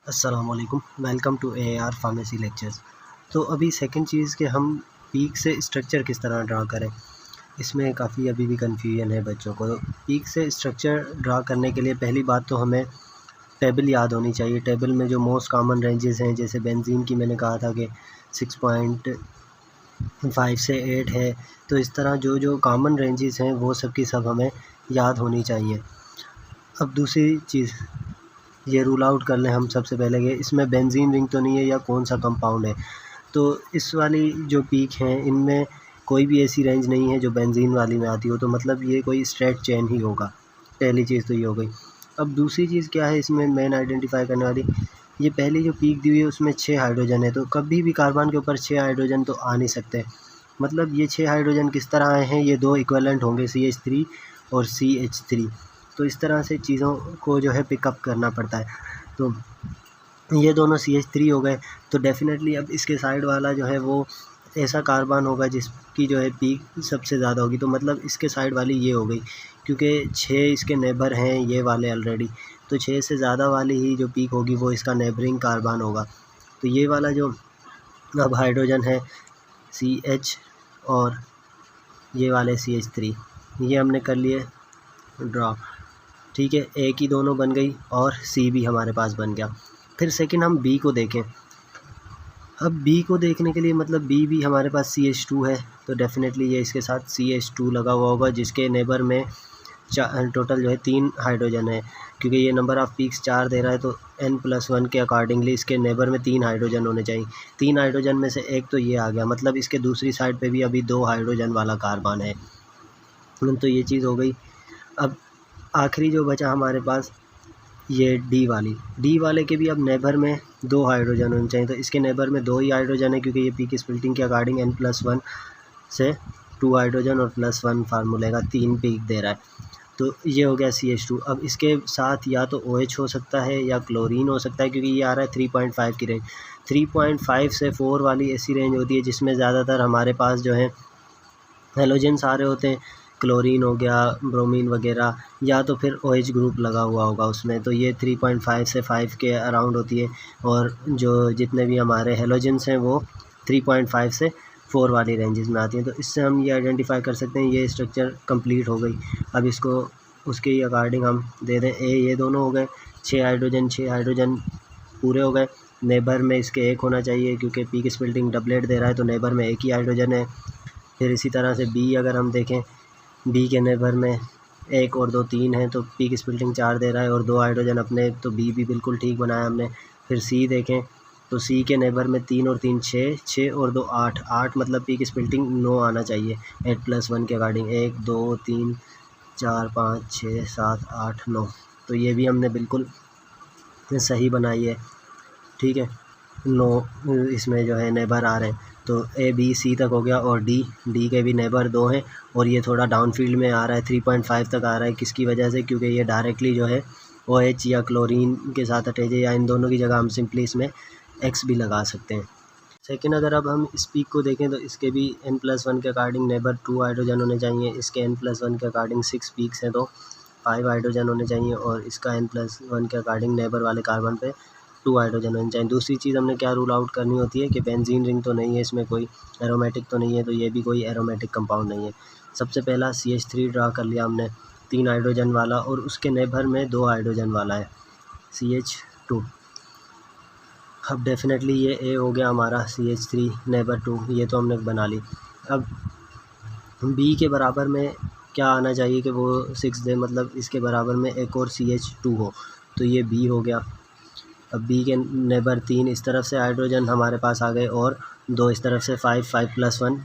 अस्सलामुअलैकुम, welcome to AR pharmacy lectures. तो अभी सेकंड चीज़ कि हम पीक से स्ट्रक्चर किस तरह ड्रा करें, इसमें काफ़ी अभी भी कन्फ्यूजन है बच्चों को। तो पीक से स्ट्रक्चर ड्रा करने के लिए पहली बात तो हमें टेबल याद होनी चाहिए। टेबल में जो मोस्ट कॉमन रेंजेस हैं, जैसे बेंजीन की मैंने कहा था कि 6.5 से 8 है, तो इस तरह जो जो कॉमन रेंजेस हैं वो सब की सब हमें याद होनी चाहिए। अब दूसरी चीज़ ये रूल आउट कर लें हम सबसे पहले कि इसमें बेंजीन रिंग तो नहीं है या कौन सा कंपाउंड है। तो इस वाली जो पीक हैं इनमें कोई भी ऐसी रेंज नहीं है जो बेंजीन वाली में आती हो, तो मतलब ये कोई स्ट्रेट चेन ही होगा। पहली चीज़ तो ये हो गई। अब दूसरी चीज़ क्या है इसमें मेन आइडेंटिफाई करने वाली, ये पहली जो पीक दी हुई है उसमें 6 हाइड्रोजन है, तो कभी भी कार्बन के ऊपर 6 हाइड्रोजन तो आ नहीं सकते। मतलब ये 6 हाइड्रोजन किस तरह आए हैं, ये दो इक्विवेलेंट होंगे CH3 और CH3। तो इस तरह से चीज़ों को जो है पिकअप करना पड़ता है। तो ये दोनों CH3 हो गए, तो डेफ़िनेटली अब इसके साइड वाला जो है वो ऐसा कार्बन होगा जिसकी जो है पीक सबसे ज़्यादा होगी। तो मतलब इसके साइड वाली ये हो गई, क्योंकि 6 इसके नेबर हैं ये वाले ऑलरेडी, तो 6 से ज़्यादा वाली ही जो पीक होगी वो इसका नेबरिंग कार्बन होगा। तो ये वाला जो अब हाइड्रोजन है CH और ये वाले CH3, ये हमने कर लिए ड्रॉ। ठीक है, ए की दोनों बन गई और सी भी हमारे पास बन गया। फिर सेकंड हम बी को देखें। अब बी को देखने के लिए मतलब बी भी हमारे पास CH2 है, तो डेफ़िनेटली ये इसके साथ CH2 लगा हुआ होगा, जिसके नेबर में टोटल जो है 3 हाइड्रोजन है। क्योंकि ये नंबर ऑफ़ पीक्स 4 दे रहा है, तो n+1 के अकॉर्डिंगली इसके नेबर में 3 हाइड्रोजन होने चाहिए। 3 हाइड्रोजन में से एक तो ये आ गया, मतलब इसके दूसरी साइड पे भी अभी 2 हाइड्रोजन वाला कार्बन है। तो ये चीज़ हो गई। अब आखिरी जो बचा हमारे पास ये डी वाले के भी अब नेबर में 2 हाइड्रोजन होने चाहिए, तो इसके नेबर में 2 ही हाइड्रोजन है, क्योंकि ये पीक स्प्लिटिंग के अकॉर्डिंग n+1 से 2 हाइड्रोजन और +1 फार्मूले का 3 पीक दे रहा है। तो ये हो गया CH2। अब इसके साथ या तो OH हो सकता है या क्लोरीन हो सकता है, क्योंकि ये आ रहा है 3.5 की रेंज। 3.5 से 4 वाली ऐसी रेंज होती है जिसमें ज़्यादातर हमारे पास जो है हेलोजेंस आ रहे होते हैं, क्लोरीन हो गया, ब्रोमीन वगैरह, या तो फिर OH ग्रुप लगा हुआ होगा उसमें। तो ये 3.5 से 5 के अराउंड होती है, और जो जितने भी हमारे हेलोजेंस हैं वो 3.5 से 4 वाली रेंजेस में आती हैं। तो इससे हम ये आइडेंटिफाई कर सकते हैं ये स्ट्रक्चर कंप्लीट हो गई। अब इसको उसके ही अकॉर्डिंग हम दे दें ये दोनों हो गए 6 हाइड्रोजन पूरे हो गए। नेबर में इसके 1 होना चाहिए, क्योंकि पीक स्प्लिटिंग डबलेट दे रहा है, तो नेबर में 1 ही हाइड्रोजन है। फिर इसी तरह से बी अगर हम देखें, बी के नेबर में 1 और 2 3 हैं, तो पीक स्प्लिटिंग 4 दे रहा है और 2 हाइड्रोजन अपने, तो बी भी बिल्कुल ठीक बनाया हमने। फिर सी देखें, तो सी के नेबर में 3 और 3 6, 6 और 2 8, 8 मतलब पीक स्प्लिटिंग 9 आना चाहिए 8+1 के अकॉर्डिंग। 1 2 3 4 5 6 7 8 9, तो ये भी हमने बिल्कुल सही बनाई है। ठीक है, 9 इसमें जो है नेबर आ रहे हैं, तो A B C तक हो गया, और डी के भी नेबर 2 हैं, और ये थोड़ा डाउन फील्ड में आ रहा है, 3.5 तक आ रहा है। किसकी वजह से? क्योंकि ये डायरेक्टली जो है OH या क्लोरीन के साथ अटैच है, या इन दोनों की जगह हम सिंपली इसमें X भी लगा सकते हैं। सेकेंड, अगर अब हम इस पीक को देखें तो इसके भी n+1 के अकॉर्डिंग नेबर 2 हाइड्रोजन होने चाहिए। इसके n+1 के अकॉर्डिंग 6 पीक्स हैं, तो 5 हाइड्रोजन होने चाहिए, और इसका n+1 के अकॉर्डिंग नेबर वाले कार्बन पे 2 हाइड्रोजन होने चाहिए। दूसरी चीज़ हमने क्या रूल आउट करनी होती है कि बेंजीन रिंग तो नहीं है, इसमें कोई एरोमेटिक तो नहीं है, तो ये भी कोई एरोमेटिक कंपाउंड नहीं है। सबसे पहला CH3 ड्रा कर लिया हमने 3 हाइड्रोजन वाला, और उसके नेबर में 2 हाइड्रोजन वाला है CH2। अब डेफ़िनेटली ये A हो गया हमारा CH3 नेबर 2, ये तो हमने बना ली। अब B के बराबर में क्या आना चाहिए कि वो 6 दे, मतलब इसके बराबर में एक और CH2 हो, तो ये B हो गया। अब बी के नेबर 3 इस तरफ से हाइड्रोजन हमारे पास आ गए, और 2 इस तरफ से 5+1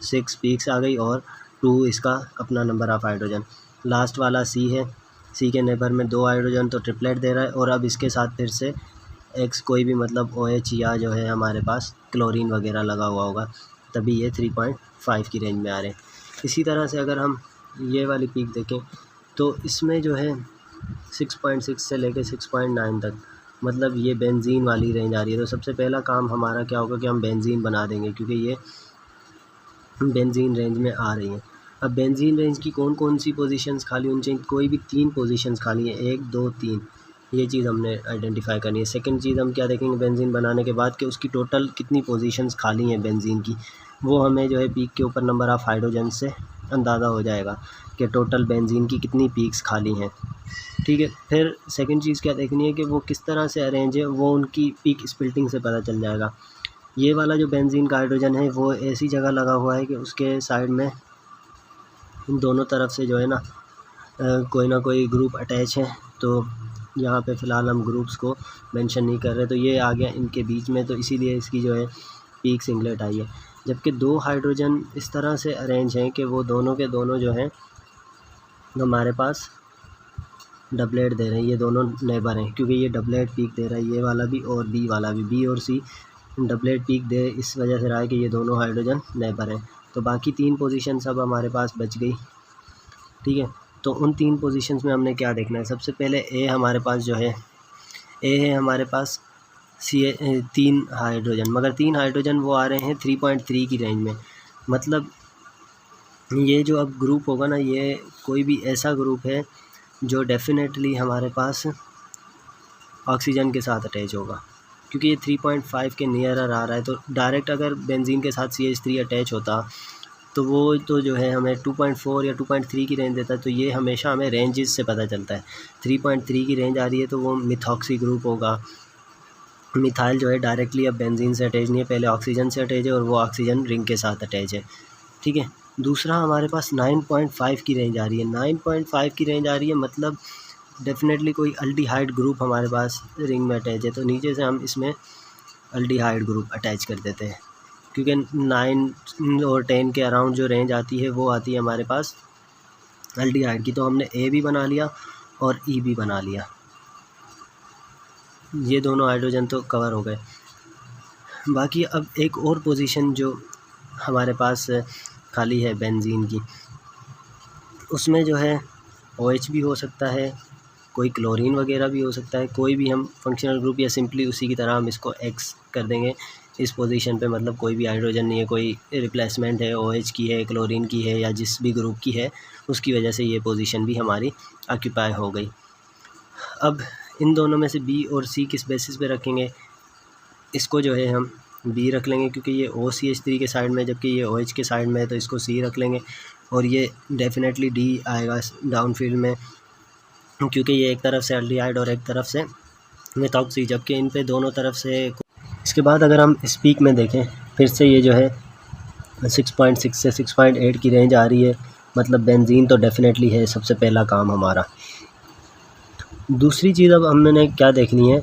6 पीक्स आ गई, और 2 इसका अपना नंबर ऑफ़ हाइड्रोजन। लास्ट वाला सी है, सी के नेबर में 2 हाइड्रोजन, तो ट्रिपलेट दे रहा है, और अब इसके साथ फिर से X कोई भी मतलब OH या जो है हमारे पास क्लोरीन वगैरह लगा हुआ होगा, तभी ये 3.5 की रेंज में आ रहे हैं। इसी तरह से अगर हम ये वाली पीक देखें, तो इसमें जो है 6.6 से लेके 6.9 तक, मतलब ये बेंजीन वाली रेंज आ रही है। तो सबसे पहला काम हमारा क्या होगा कि हम बेंजीन बना देंगे, क्योंकि ये बेंजीन रेंज में आ रही हैं। अब बेंजीन रेंज की कौन कौन सी पोजीशंस खाली होनी चाहिए? कोई भी 3 पोजीशंस खाली हैं, 1 2 3, ये चीज़ हमने आइडेंटिफाई करनी है। सेकंड चीज़ हम क्या देखेंगे बेंजीन बनाने के बाद कि उसकी टोटल कितनी पोजीशंस खाली हैं बेंजीन की, वो हमें जो है पीक के ऊपर नंबर ऑफ़ हाइड्रोजन से अंदाज़ा हो जाएगा कि टोटल बेंजीन की कितनी पीक्स खाली हैं। ठीक है, फिर सेकंड चीज़ क्या देखनी है कि वो किस तरह से अरेंज है, वो उनकी पीक स्प्लिटिंग से पता चल जाएगा। ये वाला जो बेंजीन का हाइड्रोजन है वो ऐसी जगह लगा हुआ है कि उसके साइड में दोनों तरफ से जो है ना कोई ना कोई ग्रुप अटैच है। तो यहाँ पे फ़िलहाल हम ग्रुप्स को मेंशन नहीं कर रहे, तो ये आ गया इनके बीच में, तो इसीलिए इसकी जो है पीक सिंगलेट आई है। जबकि दो हाइड्रोजन इस तरह से अरेंज हैं कि वो दोनों के दोनों जो हैं हमारे पास डबलेट दे रहे हैं, ये दोनों नेबर हैं क्योंकि ये डबलेट पीक दे रहा है, ये वाला भी और बी वाला भी, बी और सी डबलेट पीक दे इस वजह से रहा है कि ये दोनों हाइड्रोजन नेबर हैं। तो बाकी 3 पोजीशन सब हमारे पास बच गई। ठीक है, तो उन 3 पोजीशंस में हमने क्या देखना है, सबसे पहले ए हमारे पास जो है, ए है हमारे पास सी 3 हाइड्रोजन, मगर 3 हाइड्रोजन वो आ रहे हैं 3.3 की रेंज में। मतलब ये जो अब ग्रुप होगा ना, ये कोई भी ऐसा ग्रुप है जो डेफिनेटली हमारे पास ऑक्सीजन के साथ अटैच होगा, क्योंकि ये 3.5 के नियरर आ रहा है। तो डायरेक्ट अगर बेंजीन के साथ CH3 अटैच होता तो वो तो जो है हमें 2.4 या 2.3 की रेंज देता है। तो ये हमेशा हमें रेंजेस से पता चलता है। 3.3 की रेंज आ रही है तो वो मिथॉक्सी ग्रुप होगा। मिथाइल जो है डायरेक्टली अब बेंजीन से अटैच नहीं है, पहले ऑक्सीजन से अटैच है और वो ऑक्सीजन रिंग के साथ अटैच है। ठीक है, दूसरा हमारे पास 9.5 की रेंज आ रही है। 9.5 की रेंज आ रही है मतलब डेफिनेटली कोई अल्डिहाइड ग्रुप हमारे पास रिंग में अटैच है। तो नीचे से हम इसमें अल्डिहाइड ग्रुप अटैच कर देते हैं, क्योंकि 9 और 10 के अराउंड जो रेंज आती है वो आती है हमारे पास अल्डिहाइड की। तो हमने ए भी बना लिया और ई भी बना लिया, ये दोनों हाइड्रोजन तो कवर हो गए। बाकी अब एक और पोजीशन जो हमारे पास खाली है बेंजीन की, उसमें जो है OH भी हो सकता है, कोई क्लोरीन वगैरह भी हो सकता है, कोई भी हम फंक्शनल ग्रुप या सिंपली उसी की तरह हम इसको X कर देंगे इस पोजीशन पे। मतलब कोई भी हाइड्रोजन नहीं है, कोई रिप्लेसमेंट है, OH की है, क्लोरीन की है या जिस भी ग्रुप की है, उसकी वजह से ये पोजीशन भी हमारी ऑक्यूपाई हो गई। अब इन दोनों में से B और C किस बेसिस पे रखेंगे, इसको जो है हम B रख लेंगे क्योंकि ये OCH3 के साइड में, जबकि ये OH के साइड में है, तो इसको C रख लेंगे। और ये डेफिनेटली D आएगा डाउन फील्ड में, क्योंकि ये एक तरफ से अल्डिहाइड और एक तरफ से मिथॉक्सी, जबकि इन पे दोनों तरफ से। इसके बाद अगर हम इस पीक में देखें, फिर से ये जो है 6.6 से 6.8 की रेंज आ रही है, मतलब बेंजीन तो डेफिनेटली है सबसे पहला काम हमारा। दूसरी चीज़ अब हमने क्या देखनी है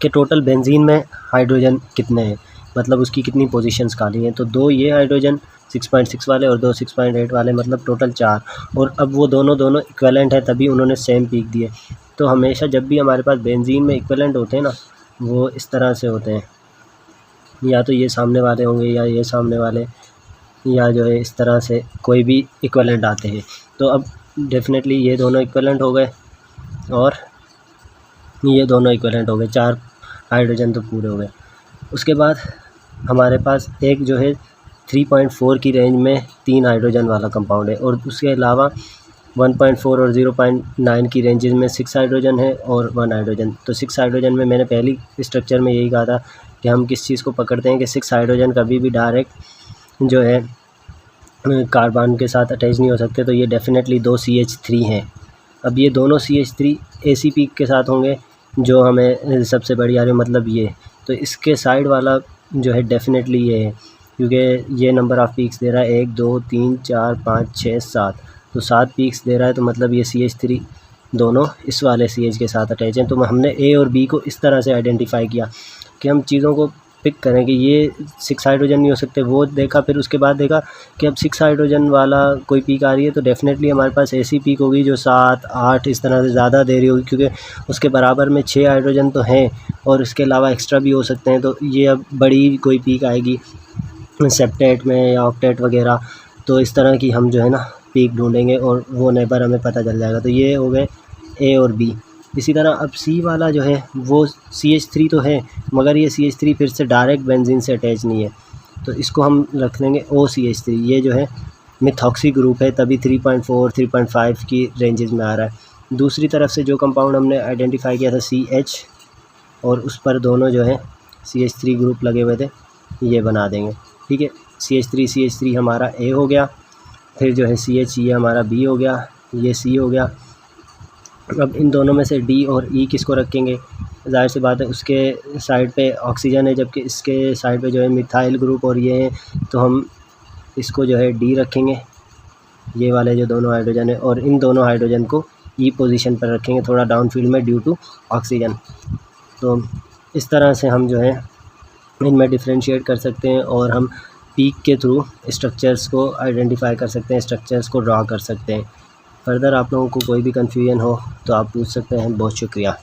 कि टोटल बेंजीन में हाइड्रोजन कितने हैं, मतलब उसकी कितनी पोजीशंस खाली हैं। तो 2 ये हाइड्रोजन 6.6 वाले और 2 6.8 वाले, मतलब टोटल 4। और अब वो दोनों इक्विवेलेंट है, तभी उन्होंने सेम पीक दिए। तो हमेशा जब भी हमारे पास बेंजीन में इक्विवेलेंट होते हैं ना, वो इस तरह से होते हैं, या तो ये सामने वाले होंगे या ये सामने वाले, या जो है इस तरह से कोई भी इक्विवेलेंट आते हैं। तो अब डेफिनेटली ये दोनों इक्विवेलेंट हो गए और ये दोनों इक्विवेलेंट हो गए, 4 हाइड्रोजन तो पूरे हो गए। उसके बाद हमारे पास एक जो है 3.4 की रेंज में 3 हाइड्रोजन वाला कंपाउंड है, और उसके अलावा 1.4 और 0.9 की रेंजेस में 6 हाइड्रोजन है और 1 हाइड्रोजन। तो 6 हाइड्रोजन में मैंने पहली स्ट्रक्चर में यही कहा था कि हम किस चीज़ को पकड़ते हैं कि 6 हाइड्रोजन कभी भी डायरेक्ट जो है कार्बन के साथ अटैच नहीं हो सकते। तो ये डेफिनेटली 2 CH3 हैं। अब ये दोनों CH3 AC पीक के साथ होंगे, जो हमें सबसे बड़ी आ रही है, मतलब ये। तो इसके साइड वाला जो है डेफिनेटली ये है, क्योंकि ये नंबर ऑफ़ पीक्स दे रहा है 1 2 3 4 5 6 7, तो 7 पीक्स दे रहा है। तो मतलब ये CH3 दोनों इस वाले CH के साथ अटैच हैं। तो हमने A और B को इस तरह से आइडेंटिफाई किया कि हम चीज़ों को पिक करें कि ये 6 हाइड्रोजन नहीं हो सकते, वो देखा। फिर उसके बाद देखा कि अब 6 हाइड्रोजन वाला कोई पीक आ रही है, तो डेफिनेटली हमारे पास ऐसी पीक होगी जो 7 8 इस तरह से ज़्यादा दे रही होगी, क्योंकि उसके बराबर में 6 हाइड्रोजन तो हैं और इसके अलावा एक्स्ट्रा भी हो सकते हैं। तो ये अब बड़ी कोई पीक आएगी सेप्टेट में या ऑक्टेट वगैरह। तो इस तरह की हम जो है ना पीक ढूंढेंगे और वो नेबर हमें पता चल जाएगा। तो ये हो गए A और B। इसी तरह अब C वाला जो है वो CH3 तो है, मगर ये CH3 फिर से डायरेक्ट बेंजीन से अटैच नहीं है, तो इसको हम रख लेंगे OCH3। ये जो है मिथॉक्सी ग्रुप है, तभी 3.4 3.5 की रेंजेस में आ रहा है। दूसरी तरफ से जो कंपाउंड हमने आइडेंटिफाई किया था CH, और उस पर दोनों जो है CH3 ग्रुप लगे हुए थे, ये बना देंगे। ठीक है, CH3 हमारा A हो गया, फिर जो है CH ये हमारा B हो गया, ये C हो गया। अब इन दोनों में से D और E किसको रखेंगे? ज़ाहिर सी बात है उसके साइड पे ऑक्सीजन है, जबकि इसके साइड पे जो है मिथाइल ग्रुप और ये हैं, तो हम इसको जो है D रखेंगे, ये वाले जो दोनों हाइड्रोजन है, और इन दोनों हाइड्रोजन को E पोजीशन पर रखेंगे, थोड़ा डाउन फील्ड में ड्यू टू ऑक्सीजन। तो इस तरह से हम जो है इनमें डिफ्रेंशिएट कर सकते हैं, और हम पीक के थ्रू स्ट्रक्चर्स को आइडेंटिफाई कर सकते हैं, स्ट्रक्चर्स को ड्रा कर सकते हैं। फ़र्दर आप लोगों को कोई भी कन्फ्यूजन हो तो आप पूछ सकते हैं। बहुत शुक्रिया।